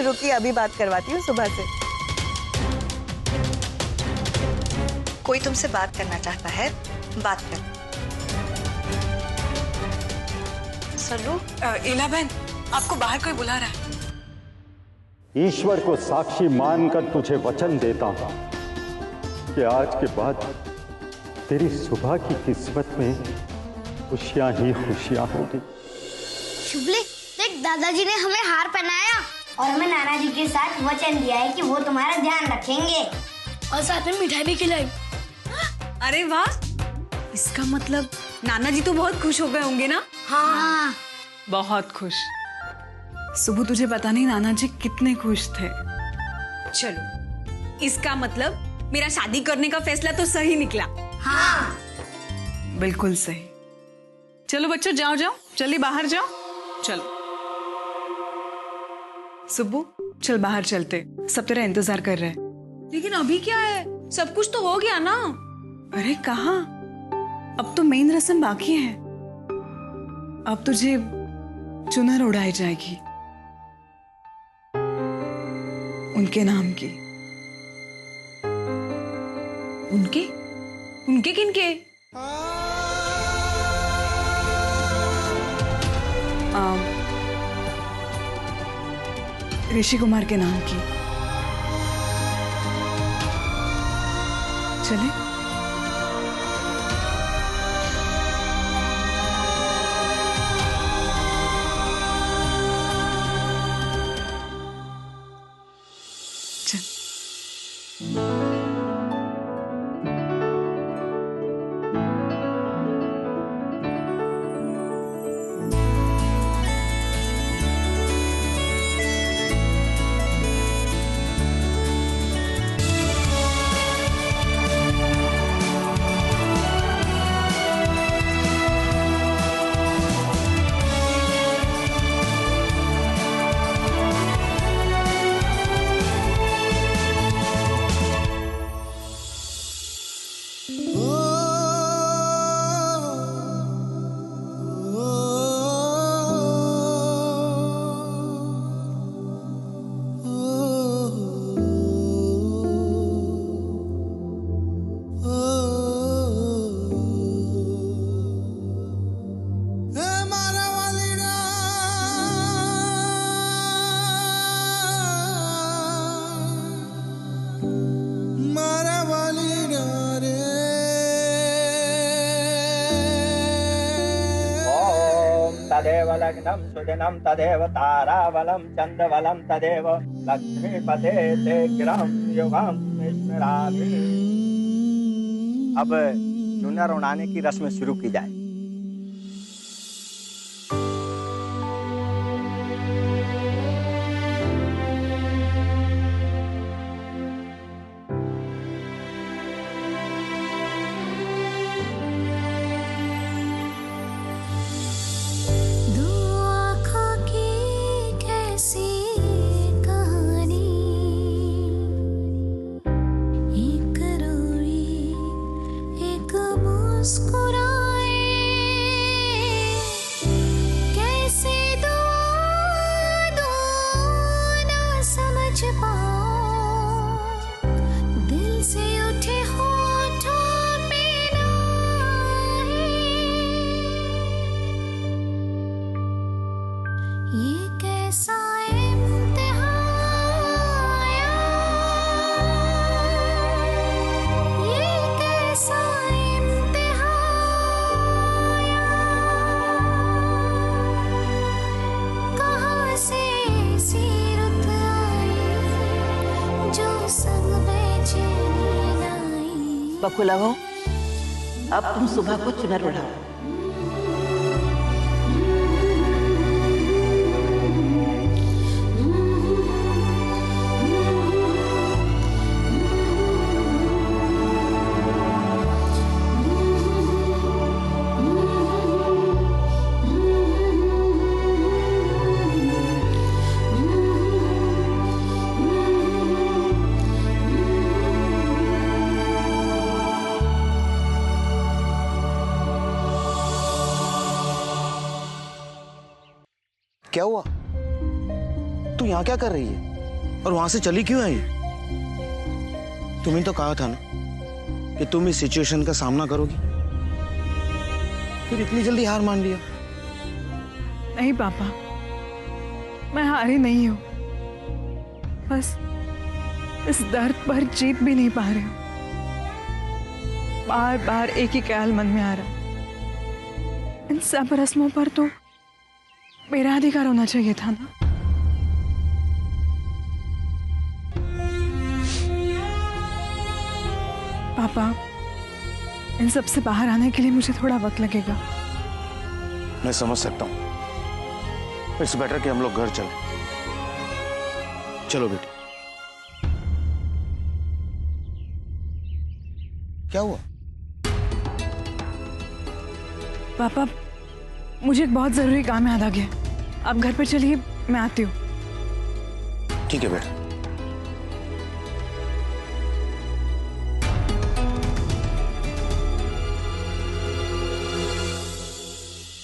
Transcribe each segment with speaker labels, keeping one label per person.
Speaker 1: रुकिए, अभी बात करवाती हूँ सुबह से।
Speaker 2: कोई तुमसे बात करना चाहता है, बात कर। सल्लू।
Speaker 3: इला बहन, आपको बाहर कोई बुला रहा है।
Speaker 4: ईश्वर को साक्षी मानकर तुझे वचन देता हूं कि आज के बाद तेरी सुबह की किस्मत में खुशियां ही खुशियां होंगी।
Speaker 5: शुभले, देख दादाजी ने हमें हार पहनाया और हमें नाना जी के साथ वचन दिया है कि वो तुम्हारा ध्यान रखेंगे और साथ में मिठाई भी खिलाई।
Speaker 3: अरे वाह, इसका मतलब नाना जी तो बहुत खुश हो गए होंगे ना?
Speaker 5: हाँ,
Speaker 3: बहुत खुश। सुबह तुझे पता नहीं नाना जी कितने खुश थे। चलो, इसका मतलब मेरा शादी करने का फैसला तो सही निकला।
Speaker 5: हाँ,
Speaker 3: बिल्कुल सही। चलो बच्चों, जाओ जाओ, जल्दी बाहर जाओ। चलो सुब्बू, चल बाहर चलते, सब तेरा इंतजार कर रहे हैं। लेकिन अभी क्या है, सब कुछ तो हो गया ना। अरे कहाँ, अब तो मेन रस्म बाकी है। अब तुझे चुनर उड़ाई जाएगी उनके नाम की। उनके उनके किनके? ऋषि कुमार के नाम की। चले? चल।
Speaker 6: तदेव लग्नं सुदिनं तदेव ताराबलं चंद्रबलं तदेव लक्ष्मीपते ते गिरं युगं स्मरामि। अब चुनर उड़ाने की रस्म शुरू की जाए।
Speaker 7: बकुला हो, अब तुम सुबह को चुनर उड़ाओ।
Speaker 8: क्या हुआ? तू यहाँ क्या कर रही है? और वहां से चली क्यों आई? तुम्हें तो कहा था ना कि तुम इस सिचुएशन का सामना करोगी, फिर इतनी जल्दी हार मान लिया।
Speaker 3: नहीं पापा, मैं हारी नहीं हूं, बस इस दर्द पर जीत भी नहीं पा रही हूं। बार बार एक ही ख्याल मन में आ रहा, इन सब रस्मों पर तो मेरा अधिकार होना चाहिए था ना। पापा, इन सब से बाहर आने के लिए मुझे थोड़ा वक्त लगेगा।
Speaker 8: मैं समझ सकता हूं। इट्स बेटर कि हम लोग घर चलें। चलो बेटी। क्या हुआ?
Speaker 3: पापा, मुझे एक बहुत जरूरी काम याद आ गया। आप घर पर चलिए, मैं आती हूँ।
Speaker 8: ठीक है बेटा।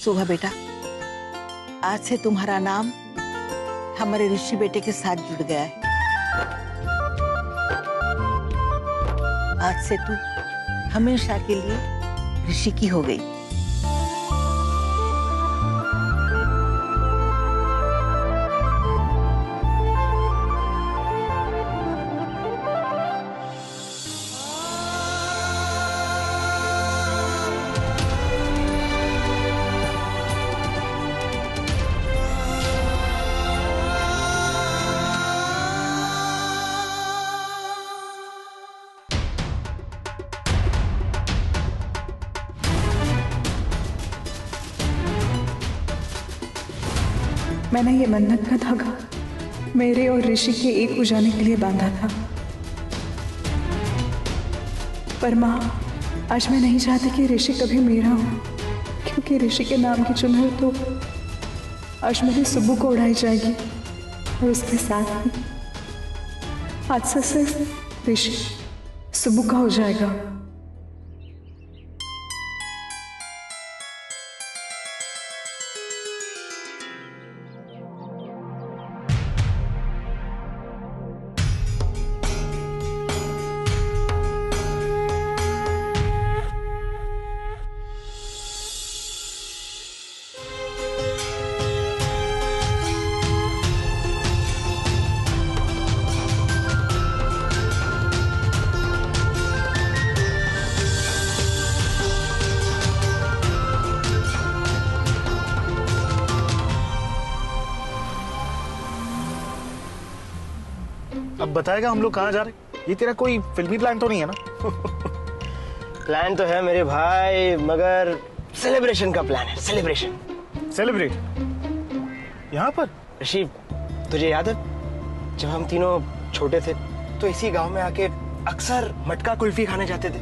Speaker 7: सुबह बेटा, आज से तुम्हारा नाम हमारे ऋषि बेटे के साथ जुड़ गया है। आज से तू हमेशा के लिए ऋषि की हो गई।
Speaker 3: मैंने ये मन्नत का धागा मेरे और ऋषि के एक हो जाने के लिए बांधा था, पर माँ, आज मैं नहीं चाहती कि ऋषि कभी मेरा हो, क्योंकि ऋषि के नाम की चुनर तो आज मेरी सुबह को उड़ाई जाएगी, और उसके साथ ही आज से सिर्फ ऋषि सुबह का हो जाएगा।
Speaker 8: अब बताएगा हम लोग कहाँ जा रहे? ये तेरा कोई फिल्मी प्लान तो नहीं है ना?
Speaker 6: प्लान तो है मेरे भाई, मगर सेलिब्रेशन का प्लान है। सेलिब्रेशन।
Speaker 8: सेलिब्रेट यहाँ पर?
Speaker 6: ऋषि, तुझे याद है जब हम तीनों छोटे थे तो इसी गांव में आके अक्सर मटका कुल्फी खाने जाते थे?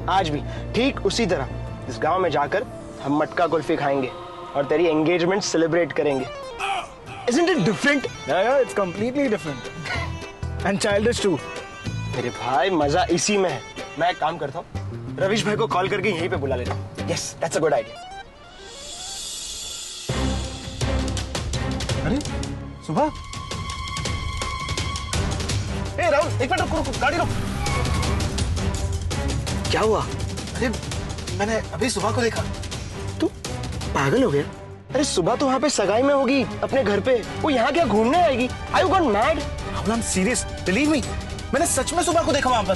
Speaker 6: आज भी ठीक उसी तरह इस गांव में जाकर हम मटका कुल्फी खाएंगे और तेरी एंगेजमेंट सेलिब्रेट करेंगे। Isn't it different?
Speaker 8: Yeah, it's completely different. And childish too.
Speaker 6: मेरे भाई, मजा इसी में है। मैं एक काम करता हूँ, रविश भाई को कॉल करके यहीं पे बुला लेता हूँ। Yes, that's a good idea.
Speaker 8: अरे सुबह, ए राहुल, एक मिनट रुक, गाड़ी रोक।
Speaker 6: क्या हुआ?
Speaker 8: अरे मैंने अभी सुबह को देखा।
Speaker 6: तू पागल हो गया? अरे सुबह तो वहाँ पे सगाई में होगी अपने घर पे, वो यहाँ क्या घूमने आएगी? Are you gone mad?
Speaker 8: Rahul, I'm serious. Believe me, मैंने सच में सुबह को देखा वहां पर।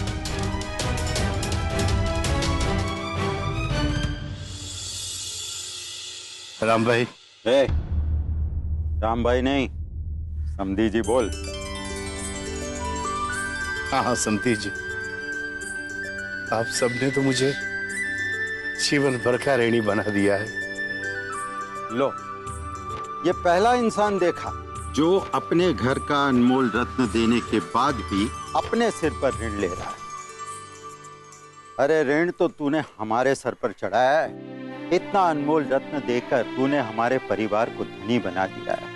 Speaker 4: राम भाई। ए, राम भाई नहीं, समधी जी बोल।
Speaker 9: हाँ समधी जी, आप सबने तो मुझे जीवन भर का ऋणी बना दिया है।
Speaker 4: लो, ये पहला इंसान देखा जो अपने घर का अनमोल रत्न देने के बाद भी अपने सिर पर ऋण ले रहा है। अरे ऋण तो तूने हमारे सर पर चढ़ाया है। इतना अनमोल रत्न देकर तूने हमारे परिवार को धनी बना दिया है।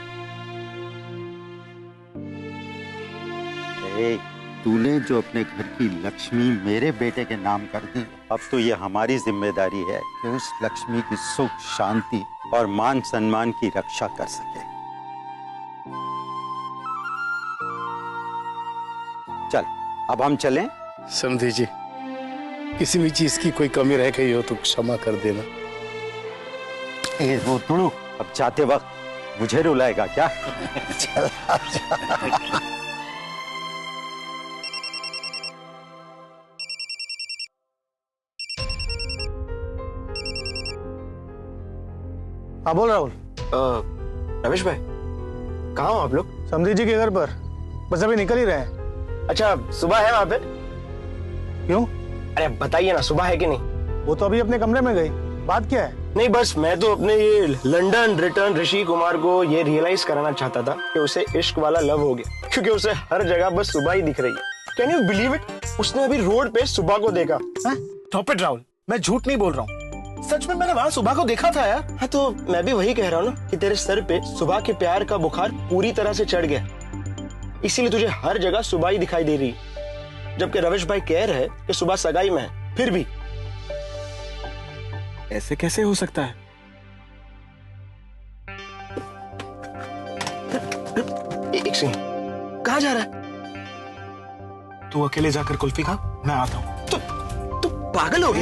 Speaker 4: तूने जो अपने घर की लक्ष्मी मेरे बेटे के नाम कर दी, अब तो ये हमारी जिम्मेदारी है कि उस लक्ष्मी की सुख, शांति और मान सम्मान की रक्षा कर सके। अब हम चलें?
Speaker 9: समधी जी, किसी भी चीज की कोई कमी रह गई हो तो क्षमा कर देना।
Speaker 4: ए वो तुड़ू, अब जाते वक्त मुझे रुलाएगा क्या? चल
Speaker 6: हाँ बोल राहुल। रमेश भाई, कहाँ हो आप लोग?
Speaker 10: समधी जी के घर पर, बस अभी निकल ही रहे हैं।
Speaker 6: अच्छा, सुबह है वहाँ पे?
Speaker 10: क्यों?
Speaker 6: अरे बताइए ना, सुबह है कि नहीं?
Speaker 10: वो तो अभी अपने कमरे में गई। बात क्या है?
Speaker 6: नहीं, बस मैं तो अपने ये लंदन रिटर्न ऋषि कुमार को ये रियलाइज कराना चाहता था कि उसे इश्क वाला लव हो गया, क्योंकि उसे हर जगह बस सुबह ही दिख रही है। Can you believe it? उसने अभी रोड पे सुबह को देखा।
Speaker 10: स्टॉप इट राहुल, मैं झूठ नहीं बोल रहा हूँ, सच में मैंने वहाँ सुबह को देखा था यार।
Speaker 6: हाँ तो मैं भी वही कह रहा हूँ ना कि तेरे सर पे सुबह के प्यार का बुखार पूरी तरह से चढ़ गया, इसीलिए तुझे हर जगह सुबह ही दिखाई दे रही है। जबकि रमेश भाई कह रहे हैं कि सुबह सगाई में है, फिर भी
Speaker 10: ऐसे कैसे हो सकता है?
Speaker 6: एक सेकंड, कहाँ जा रहा है?
Speaker 10: तू अकेले जाकर कुल्फी खा, मैं आता हूँ।
Speaker 6: तू पागल हो गया?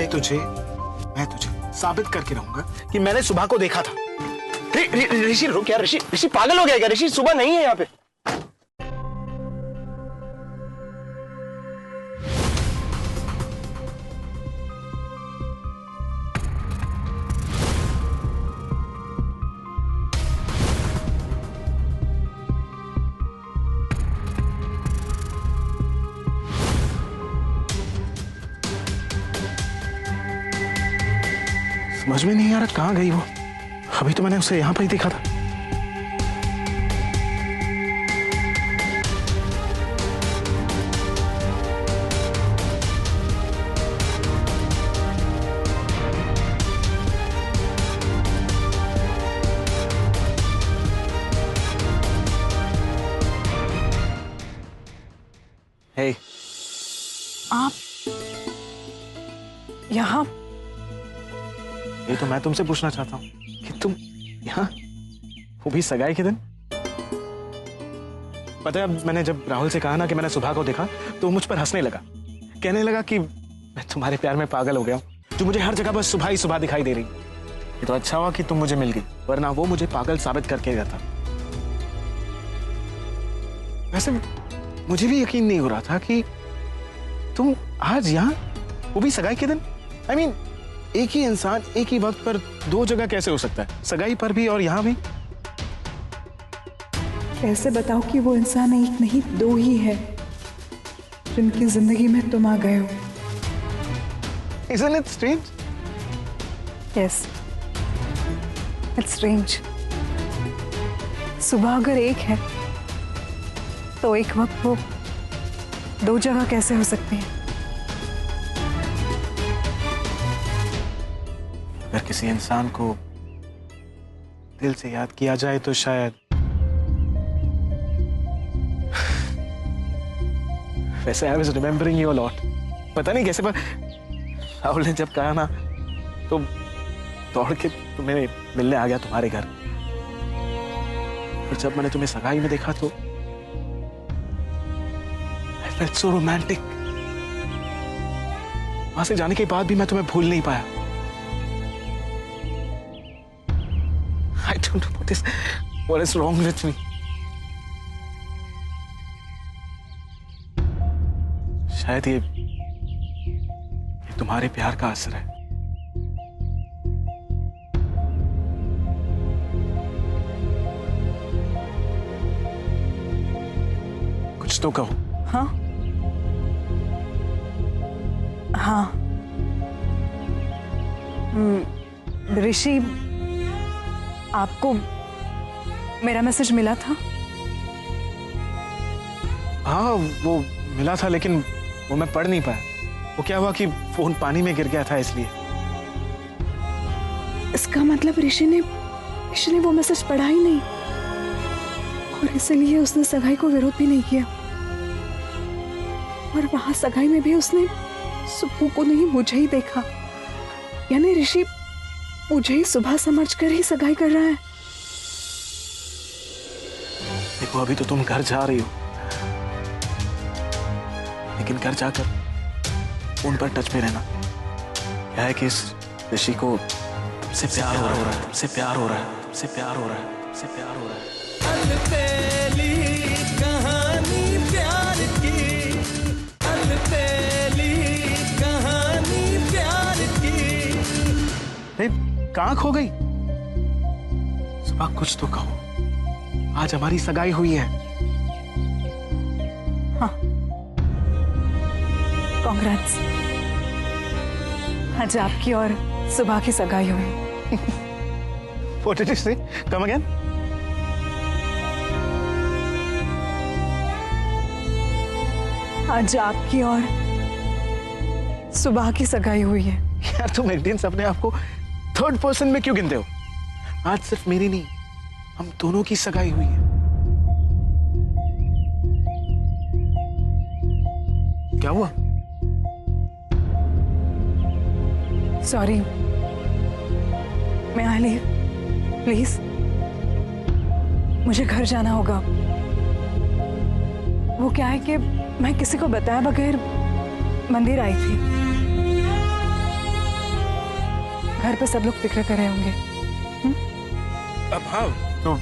Speaker 10: मैं तुझे साबित करके रहूंगा कि मैंने सुबह को देखा था।
Speaker 6: ऋषि रुक यार, ऋषि पागल हो गया क्या? ऋषि सुबह नहीं है यहाँ पे।
Speaker 10: समझ में नहीं आ रहा कहाँ गई वो। अभी तो मैंने उसे यहाँ पर ही देखा था।
Speaker 3: हे, आप यहाँ?
Speaker 10: ये तो मैं तुमसे पूछना चाहता हूँ कि तुम यहाँ, वो भी सगाई के दिन। पता है, मैंने जब राहुल से कहा ना कि मैंने सुबह को देखा, तो मुझ पर हंसने लगा, कहने लगा कि मैं तुम्हारे प्यार में पागल हो गया हूँ, जो मुझे हर जगह बस सुबह ही सुबह दिखाई दे रही। ये तो अच्छा हुआ कि तुम मुझे मिल गई, वरना वो मुझे पागल साबित करके जाता। वैसे मुझे भी यकीन नहीं हो रहा था कि तुम आज यहाँ, वो भी सगाई के दिन। I mean, एक ही इंसान एक ही वक्त पर दो जगह कैसे हो सकता है? सगाई पर भी और यहाँ भी।
Speaker 3: कैसे बताओ कि वो इंसान एक नहीं दो ही है, जिनकी जिंदगी में तुम आ गए हो।
Speaker 10: Isn't it strange?
Speaker 3: Yes, it's strange. सुबह अगर एक है, तो एक वक्त वो दो जगह कैसे हो सकती है?
Speaker 10: अगर किसी इंसान को दिल से याद किया जाए तो शायद, वैसे I was remembering you a lot. पता नहीं कैसे, पर राहुल ने जब कहा ना, तो दौड़ के तुम्हें मिलने आ गया तुम्हारे घर। और जब मैंने तुम्हें सगाई में देखा तो I felt so romantic. वहां से जाने के बाद भी मैं तुम्हें भूल नहीं पाया। I don't know what is wrong with me. शायद ये तुम्हारे प्यार का असर है। कुछ तो कहो।
Speaker 3: हाँ हाँ, ऋषि, आपको मेरा मैसेज मिला था?
Speaker 10: हाँ, वो मिला था, लेकिन वो मैं पढ़ नहीं पाया। वो क्या हुआ कि फोन पानी में गिर गया था, इसलिए।
Speaker 3: इसका मतलब ऋषि ने वो मैसेज पढ़ा ही नहीं, और इसलिए उसने सगाई को विरोध भी नहीं किया। और वहां सगाई में भी उसने सुप्पू को नहीं, मुझे ही देखा। यानी ऋषि मुझे ही सुबह समझकर ही सगाई कर रहा है।
Speaker 10: देखो, अभी तो तुम घर जा रही हो, लेकिन घर जाकर फोन पर टच पे रहना। क्या है कि इस ऋषि को तुमसे प्यार हो रहा है, तुमसे प्यार हो रहा है, तुमसे प्यार हो रहा है, तुमसे प्यार हो रहा है। अलबेली कहानी प्यार की, अलबेली कहानी प्यार की। कहाँ खो गई? सुबह कुछ तो कहो, आज हमारी सगाई हुई है।
Speaker 3: हाँ, कांग्रेट्स, आज आपकी और सुबह की सगाई हुई।
Speaker 10: What did you say? Come again?
Speaker 3: आज आपकी और सुबह की सगाई हुई है।
Speaker 10: यार तुम एक दिन अपने आप को थर्ड पर्सन में क्यों गिनते हो? आज सिर्फ मेरी नहीं, हम दोनों की सगाई हुई है। क्या हुआ?
Speaker 3: सॉरी, मैं आई लीव प्लीज। मुझे घर जाना होगा। वो क्या है कि मैं किसी को बताए बगैर मंदिर आई थी। घर पे सब लोग फिक्र कर रहे होंगे।
Speaker 10: अब हाँ, तो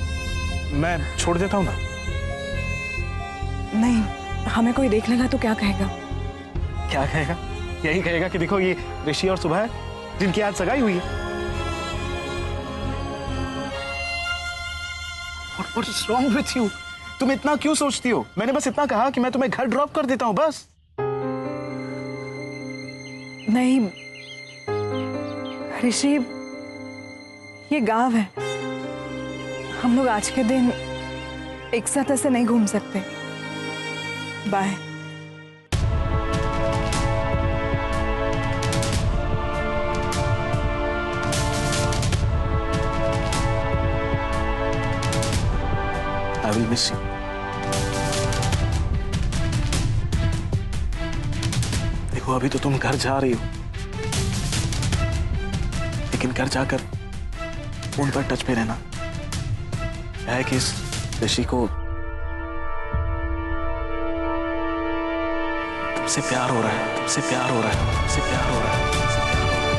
Speaker 10: मैं छोड़ देता हूँ ना।
Speaker 3: नहीं, हमें कोई देख लेगा तो क्या कहेगा?
Speaker 10: क्या कहेगा? यही कहेगा कि देखो ये ऋषि और सुबह है जिनकी आज सगाई हुई है। What is wrong with you? तुम इतना क्यों सोचती हो? मैंने बस इतना कहा कि मैं तुम्हें घर ड्रॉप कर देता हूँ, बस।
Speaker 3: नहीं ऋषि, ये गांव है। हम लोग आज के दिन एक साथ ऐसे नहीं घूम सकते। Bye.
Speaker 10: I will miss you. देखो अभी तो तुम घर जा रही हो, लेकिन घर जाकर फोन पर टच पे रहना। क्या है कि इस ऋषि को तुमसे प्यार हो रहा है, तुमसे प्यार हो रहा है, तुमसे प्यार हो रहा है, तुमसे प्यार हो रहा है।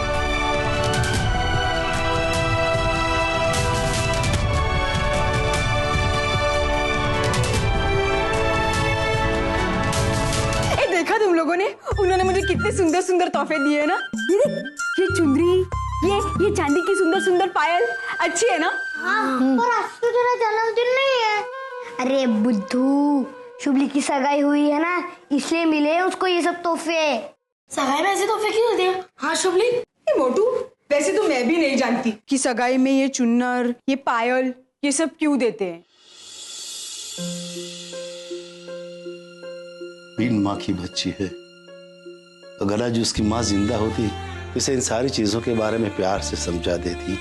Speaker 3: देखा तुम लोगों ने? उन्होंने मुझे कितने सुंदर सुंदर तोहफे दिए है ना। ये देख, ये चुनरी, ये चांदी की सुंदर सुंदर पायल, अच्छी है ना?
Speaker 5: हाँ, पर आज तो तेरा जन्मदिन नहीं है। अरे बुद्धू, शुभली की सगाई हुई है ना, इसलिए मिले उसको ये सब तोहफे।
Speaker 11: सगाई में ऐसे तोहफे क्यों देते हैं? हाँ शुभली।
Speaker 3: मोटू, वैसे तो मैं भी नहीं जानती कि सगाई में ये चुन्नर, ये पायल, ये सब क्यों देते हैं।
Speaker 9: बीन माँ की बच्ची है। अगर आज उसकी माँ जिंदा होती तो इसे इन सारी चीजों के बारे में प्यार से समझा देती।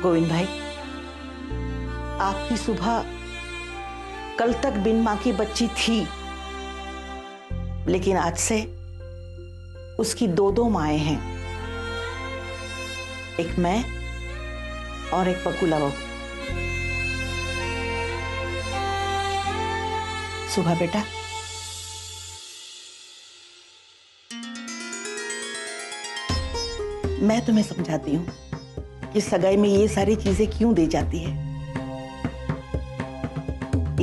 Speaker 7: गोविंद भाई, आपकी सुबह कल तक बिन माँ की बच्ची थी, लेकिन आज से उसकी दो माएं हैं, एक मैं और एक बकुला बहू। सुबह बेटा, मैं तुम्हें समझाती हूँ कि सगाई में ये सारी चीजें क्यों दी जाती है।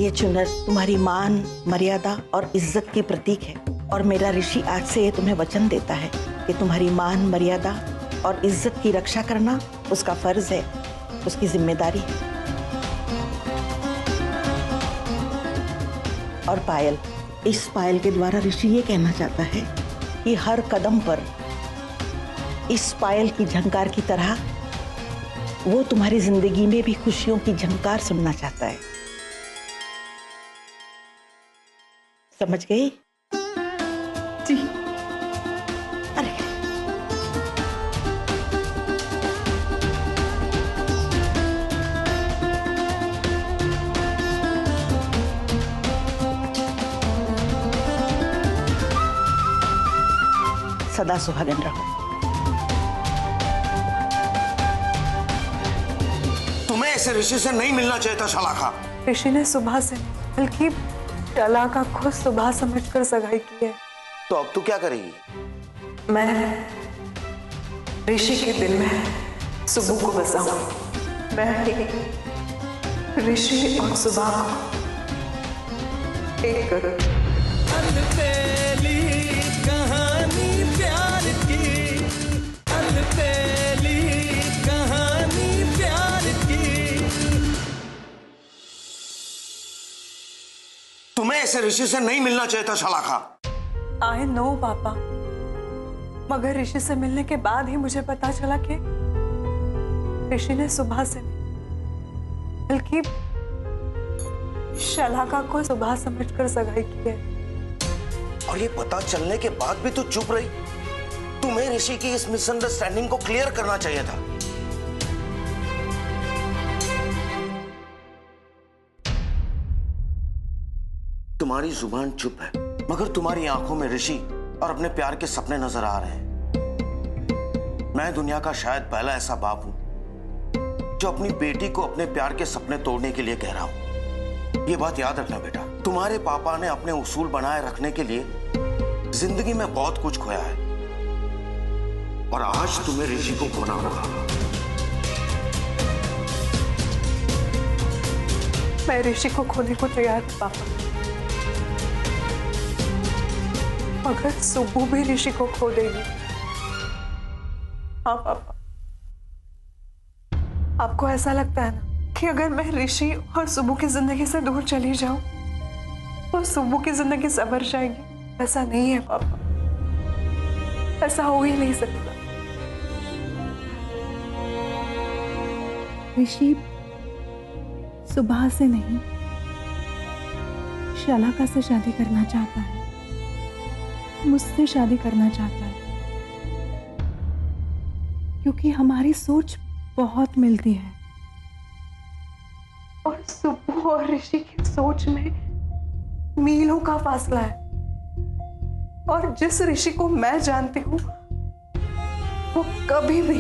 Speaker 7: ये चुनर तुम्हारी मान, मर्यादा और इज्जत की प्रतीक है, और मेरा ऋषि आज से ये तुम्हें वचन देता है कि तुम्हारी मान, मर्यादा और इज्जत की रक्षा करना उसका फर्ज है, उसकी जिम्मेदारी है। और पायल, इस पायल के द्वारा ऋषि ये कहना चाहता है कि हर कदम पर इस पायल की झंकार की तरह वो तुम्हारी जिंदगी में भी खुशियों की झंकार सुनना चाहता है। समझ गई?
Speaker 3: जी।
Speaker 7: अरे सदा सुहागन रहो।
Speaker 8: तुम्हें ऐसे ऋषि से नहीं मिलना चाहिए था शलाखा।
Speaker 3: ऋषि ने सुबह से, बल्कि शलाका को सुबह समझकर सगाई की है।
Speaker 8: तो अब तू क्या करेगी?
Speaker 1: मैं ऋषि के दिल में सुबह को बसाऊं। मैं ऋषि और सुबह को एक करूं।
Speaker 12: अलबेली कहानी प्यार की, अलबेली कहानी प्यार की।
Speaker 8: तुम्हें ऐसे ऋषि से नहीं मिलना चाहिए था शलाका।
Speaker 1: आई नो पापा, मगर ऋषि से मिलने के बाद ही मुझे पता चला कि ऋषि ने सुबह से बल्कि शलाका को सुबह समझकर सगाई की है।
Speaker 8: और ये पता चलने के बाद भी तू चुप रही। तुम्हें ऋषि की इस मिसअंडरस्टैंडिंग को क्लियर करना चाहिए था। तुम्हारी जुबान चुप है, मगर तुम्हारी आंखों में ऋषि और अपने प्यार के सपने नजर आ रहे हैं। मैं दुनिया का शायद पहला ऐसा बाप हूं जो अपनी बेटी को अपने प्यार के सपने तोड़ने के लिए कह रहा हूं। ये बात याद रखना बेटा, तुम्हारे पापा ने अपने उसूल बनाए रखने के लिए जिंदगी में बहुत कुछ खोया है, और आज तुम्हें ऋषि को खोना होगा।
Speaker 1: मैं ऋषि को खोने को तैयार हूं पापा, मगर सुबह भी ऋषि को खो देगी। हाँ पापा, आपको ऐसा लगता है ना कि अगर मैं ऋषि और सुबह की जिंदगी से दूर चली जाऊं तो सुबह की जिंदगी संवर जाएगी। ऐसा नहीं है पापा, ऐसा हो ही नहीं सकता।
Speaker 3: ऋषि सुबह से नहीं, शलाका से शादी करना चाहता है, मुझसे शादी करना चाहता है, क्योंकि हमारी सोच बहुत मिलती है।
Speaker 1: और सुबह और ऋषि की सोच में मीलों का फासला है, और जिस ऋषि को मैं जानती हूं वो कभी भी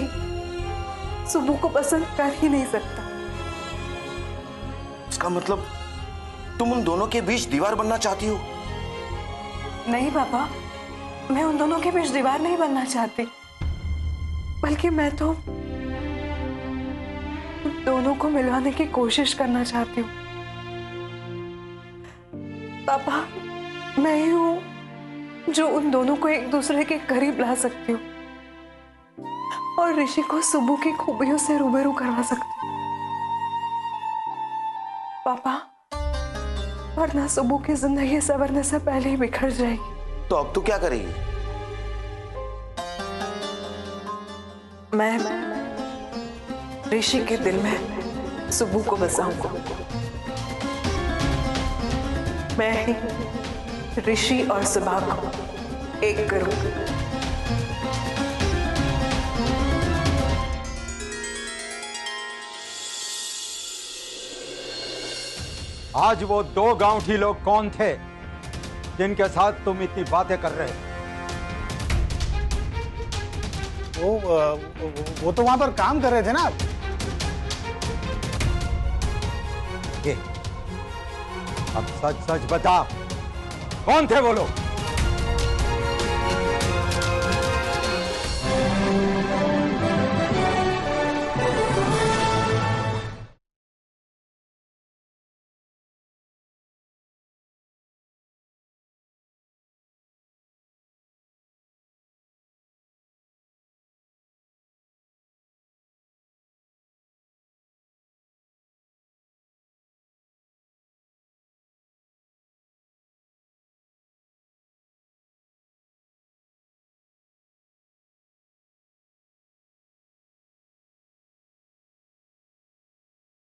Speaker 1: सुबह को पसंद कर ही नहीं सकता।
Speaker 8: इसका मतलब तुम उन दोनों के बीच दीवार बनना चाहती हो?
Speaker 1: नहीं पापा, मैं उन दोनों के बीच दीवार नहीं बनना चाहती, बल्कि मैं तो उन दोनों को मिलवाने की कोशिश करना चाहती हूँ। पापा, मैं ही हूं जो उन दोनों को एक दूसरे के करीब ला सकती हूँ और ऋषि को सुबह की खूबियों से रूबरू करवा सकती हूँ। पापा, वरना सुबह की जिंदगी संवरने से पहले ही बिखर जाएगी।
Speaker 8: तो अब तू क्या करेगी?
Speaker 1: मैं ऋषि के दिल में सुबह को बसाऊंगा। मैं ही ऋषि और सुबह को एक करूंगा।
Speaker 4: आज वो दो गांवठी लोग कौन थे जिनके साथ तुम इतनी बातें कर रहे हो?
Speaker 10: वो तो वहां पर काम कर रहे थे ना।
Speaker 4: अब सच सच बता, कौन थे वो लोग?